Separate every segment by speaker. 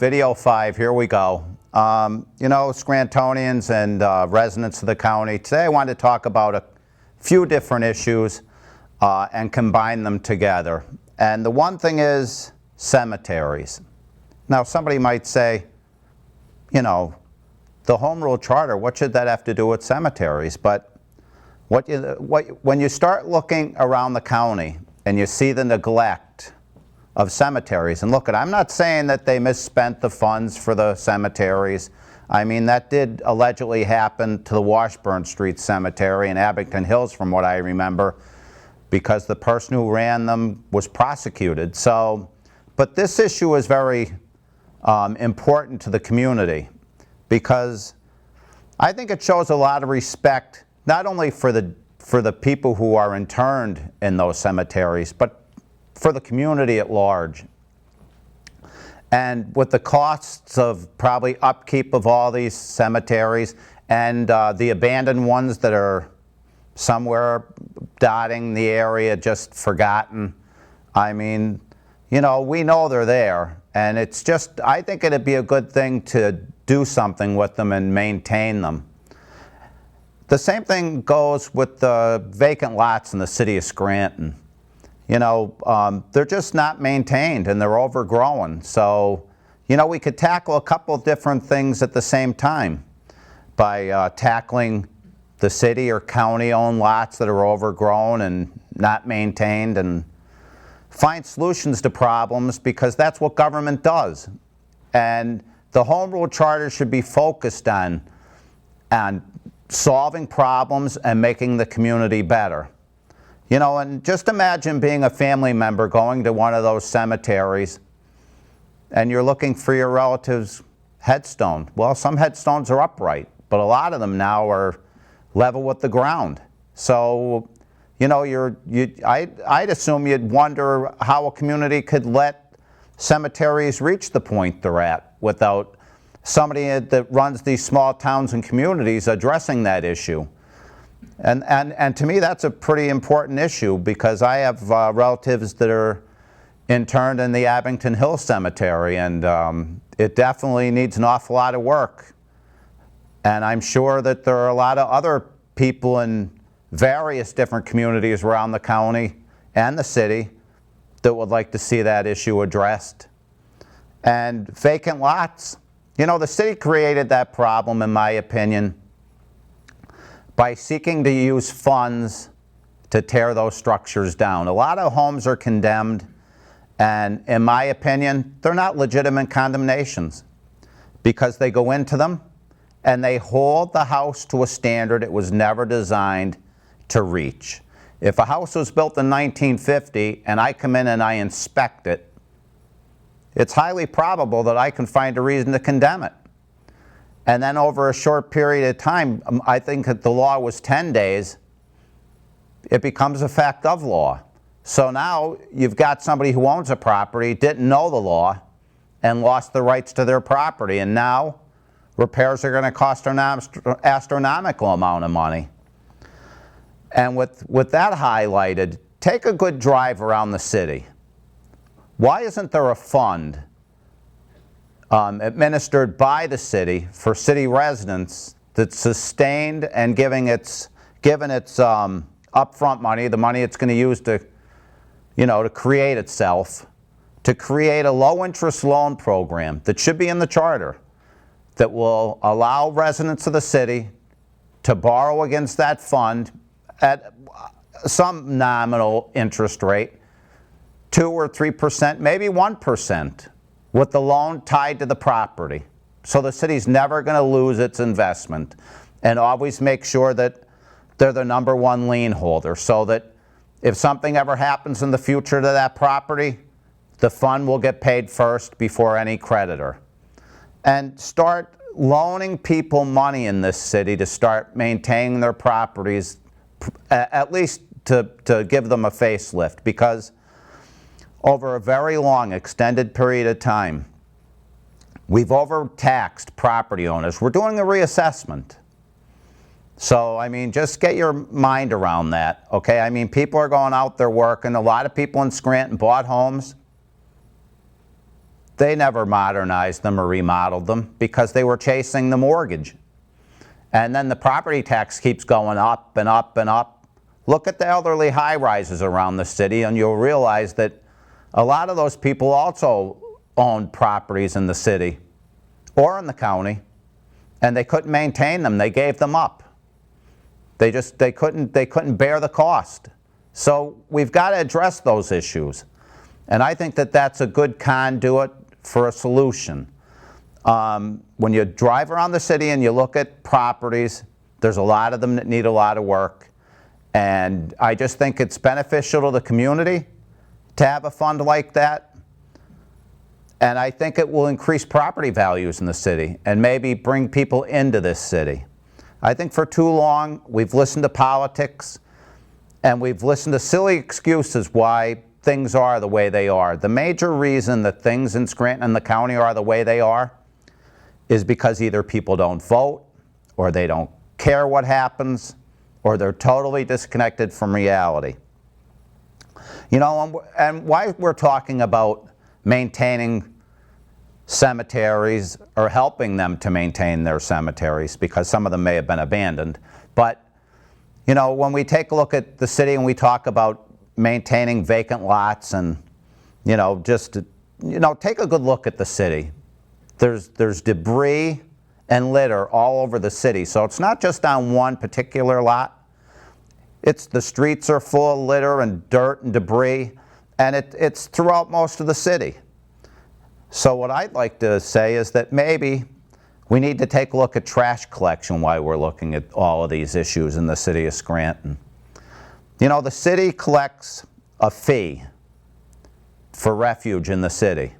Speaker 1: Video 5, here we go. You know, Scrantonians and residents of the county, today I wanted to talk about a few different issues and combine them together. And the one thing is cemeteries. Now, somebody might say, you know, the Home Rule Charter, what should that have to do with cemeteries? But when you start looking around the county and you see the neglect of cemeteries, and look, I'm not saying that they misspent the funds for the cemeteries. I mean, that did allegedly happen to the Washburn Street Cemetery in Abington Hills, from what I remember, because the person who ran them was prosecuted. So, but this issue is very important to the community, because I think it shows a lot of respect, not only for the people who are interned in those cemeteries, but for the community at large. And with the costs of probably upkeep of all these cemeteries and the abandoned ones that are somewhere dotting the area, just forgotten, I mean, you know, we know they're there. And it's just, I think it'd be a good thing to do something with them and maintain them. The same thing goes with the vacant lots in the city of Scranton. You know, they're just not maintained and they're overgrown. So, you know, we could tackle a couple of different things at the same time by tackling the city or county-owned lots that are overgrown and not maintained, and find solutions to problems, because that's what government does. And the Home Rule Charter should be focused on solving problems and making the community better. You know, and just imagine being a family member going to one of those cemeteries and you're looking for your relative's headstone. Well, some headstones are upright, but a lot of them now are level with the ground. So, you know, I'd assume you'd wonder how a community could let cemeteries reach the point they're at without somebody that runs these small towns and communities addressing that issue. And to me, that's a pretty important issue, because I have relatives that are interned in the Abington Hills Cemetery, and it definitely needs an awful lot of work. And I'm sure that there are a lot of other people in various different communities around the county and the city that would like to see that issue addressed. And vacant lots, you know, the city created that problem, in my opinion, by seeking to use funds to tear those structures down. A lot of homes are condemned, and in my opinion, they're not legitimate condemnations, because they go into them and they hold the house to a standard it was never designed to reach. If a house was built in 1950 and I come in and I inspect it, it's highly probable that I can find a reason to condemn it. And then over a short period of time, I think that the law was 10 days, it becomes a fact of law. So now you've got somebody who owns a property, didn't know the law, and lost the rights to their property. And now repairs are going to cost an astronomical amount of money. And with that highlighted, take a good drive around the city. Why isn't there a fund administered by the city for city residents that's sustained and given its upfront money, the money it's going to use to, you know, to create itself, to create a low-interest loan program that should be in the charter that will allow residents of the city to borrow against that fund at some nominal interest rate, 2 or 3%, maybe 1%, with the loan tied to the property. So the city's never going to lose its investment, and always make sure that they're the #1 lien holder, so that if something ever happens in the future to that property, the fund will get paid first before any creditor. And start loaning people money in this city to start maintaining their properties, at least to give them a facelift, because over a very long, extended period of time, we've overtaxed property owners. We're doing a reassessment. So, I mean, just get your mind around that, okay? I mean, people are going out there working. A lot of people in Scranton bought homes they never modernized them or remodeled them because they were chasing the mortgage. And then the property tax keeps going up and up and up. Look at the elderly high-rises around the city and you'll realize that a lot of those people also owned properties in the city or in the county, and they couldn't maintain them. They gave them up. They couldn't bear the cost. So we've got to address those issues. And I think that that's a good conduit for a solution. When you drive around the city and you look at properties, there's a lot of them that need a lot of work. And I just think it's beneficial to the community to have a fund like that. And I think it will increase property values in the city and maybe bring people into this city. I think for too long we've listened to politics and we've listened to silly excuses why things are the way they are. The major reason that things in Scranton and the county are the way they are is because either people don't vote, or they don't care what happens, or they're totally disconnected from reality. You know, and why we're talking about maintaining cemeteries or helping them to maintain their cemeteries, because some of them may have been abandoned. But, you know, when we take a look at the city and we talk about maintaining vacant lots and, you know, just, you know, take a good look at the city. There's debris and litter all over the city. So it's not just on one particular lot. The streets are full of litter and dirt and debris, and it's throughout most of the city. So what I'd like to say is that maybe we need to take a look at trash collection while we're looking at all of these issues in the city of Scranton. You know, the city collects a fee for refuge in the city.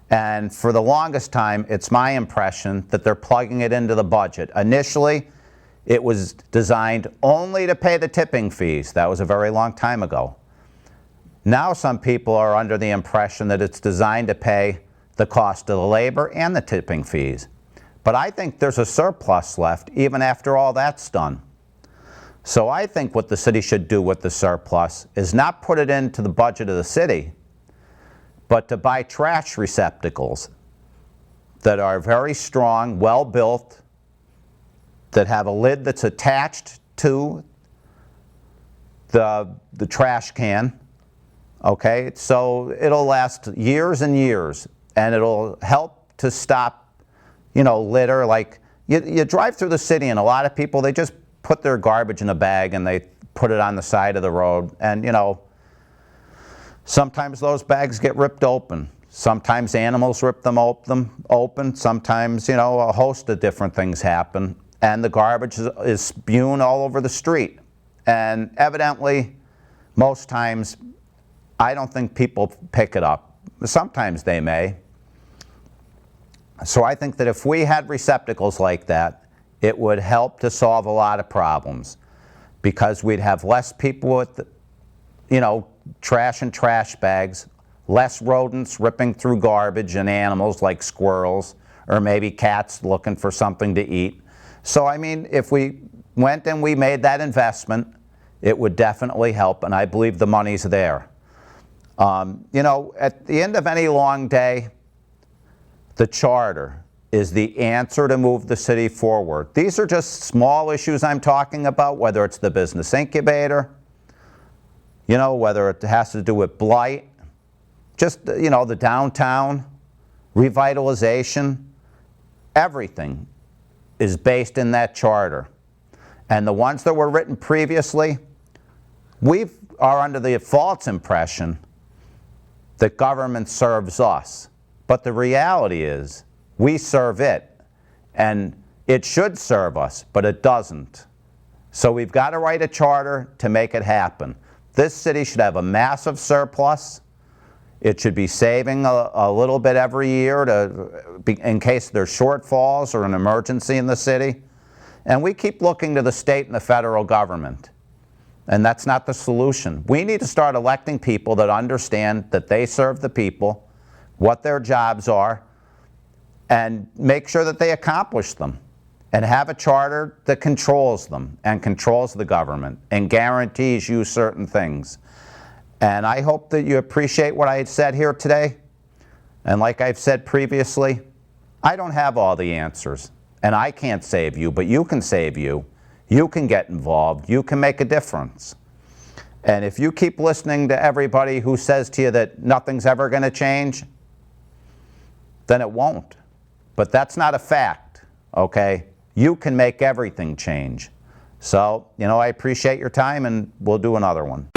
Speaker 1: And for the longest time, it's my impression that they're plugging it into the budget. Initially, it was designed only to pay the tipping fees. That was a very long time ago. Now some people are under the impression that it's designed to pay the cost of the labor and the tipping fees. But I think there's a surplus left even after all that's done. So I think what the city should do with the surplus is not put it into the budget of the city, but to buy trash receptacles that are very strong, well-built, that have a lid that's attached to the trash can. Okay, so it'll last years and years, and it'll help to stop, you know, litter. Like you drive through the city, and a lot of people, they just put their garbage in a bag and they put it on the side of the road, and you know, sometimes those bags get ripped open. Sometimes animals rip them open. Sometimes, you know, a host of different things happen, and the garbage is spewed all over the street. And evidently, most times, I don't think people pick it up. Sometimes they may. So I think that if we had receptacles like that, it would help to solve a lot of problems, because we'd have less people with, you know, trash and trash bags, less rodents ripping through garbage, and animals like squirrels or maybe cats looking for something to eat. So I mean, if we went and we made that investment, it would definitely help, and I believe the money's there. You know, at the end of any long day, the charter is the answer to move the city forward. These are just small issues I'm talking about, whether it's the business incubator, you know, whether it has to do with blight, just, you know, the downtown, revitalization, everything is based in that charter. And the ones that were written previously, we are under the false impression that government serves us. But the reality is, we serve it, and it should serve us, but it doesn't. So we've got to write a charter to make it happen. This city should have a massive surplus. It should be saving a little bit every year in case there's shortfalls or an emergency in the city. And we keep looking to the state and the federal government. And that's not the solution. We need to start electing people that understand that they serve the people, what their jobs are, and make sure that they accomplish them, and have a charter that controls them and controls the government and guarantees you certain things. And I hope that you appreciate what I said here today. And like I've said previously, I don't have all the answers, and I can't save you, but you can save you. You can get involved. You can make a difference. And if you keep listening to everybody who says to you that nothing's ever going to change, then it won't. But that's not a fact, okay? You can make everything change. So, I appreciate your time, and we'll do another one.